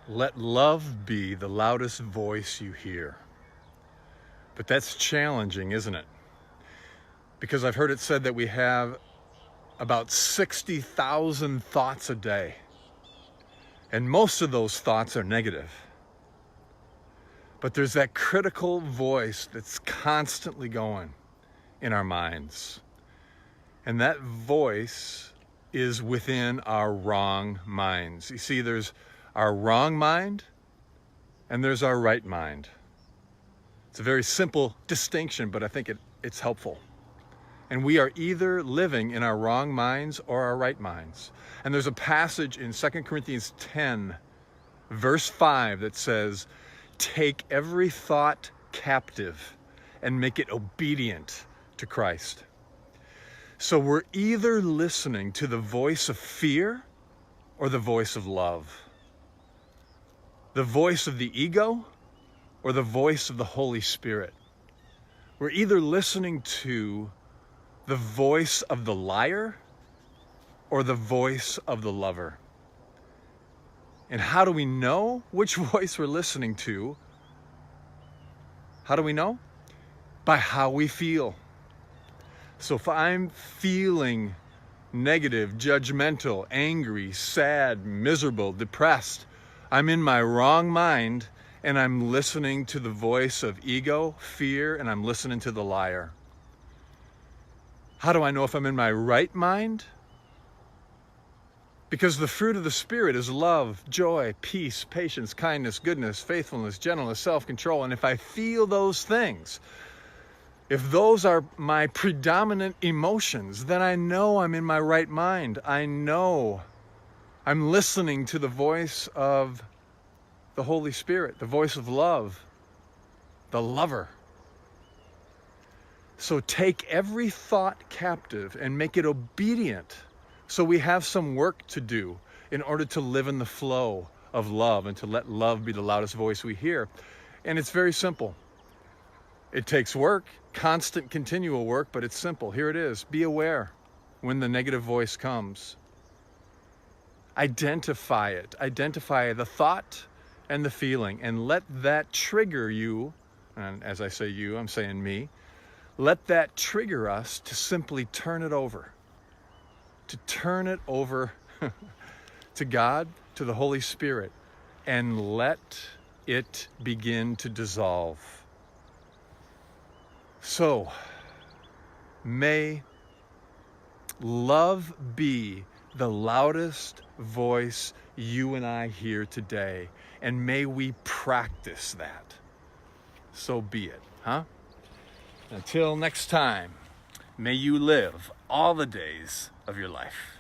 Let love be the loudest voice you hear. But that's challenging, isn't it? Because I've heard it said that we have about 60,000 thoughts a day. And most of those thoughts are negative. But there's that critical voice that's constantly going in our minds. And that voice is within our wrong minds. You see, there's our wrong mind and there's our right mind. It's a very simple distinction, but I think it's helpful. And we are either living in our wrong minds or our right minds. And there's a passage in 2 Corinthians 10, verse 5 that says, "Take every thought captive and make it obedient to Christ." So we're either listening to the voice of fear or the voice of love. The voice of the ego or the voice of the Holy Spirit. We're either listening to the voice of the liar or the voice of the lover. And how do we know which voice we're listening to? How do we know? By how we feel. So if I'm feeling negative, judgmental, angry, sad, miserable, depressed, I'm in my wrong mind and I'm listening to the voice of ego, fear, and I'm listening to the liar. How do I know if I'm in my right mind? Because the fruit of the Spirit is love, joy, peace, patience, kindness, goodness, faithfulness, gentleness, self-control. And if I feel those things, if those are my predominant emotions, then I know I'm in my right mind. I know I'm listening to the voice of the Holy Spirit, the voice of love, the lover. So take every thought captive and make it obedient. So we have some work to do in order to live in the flow of love and to let love be the loudest voice we hear. And it's very simple. It takes work, constant, continual work, but it's simple. Here it is. Be aware when the negative voice comes. Identify it. Identify the thought and the feeling, and let that trigger you. And as I say you, I'm saying me. Let that trigger us to simply turn it over. To turn it over to God, to the Holy Spirit, and let it begin to dissolve. So, may love be the loudest voice you and I hear today, and may we practice that. So be it, huh? Until next time, may you live all the days of your life.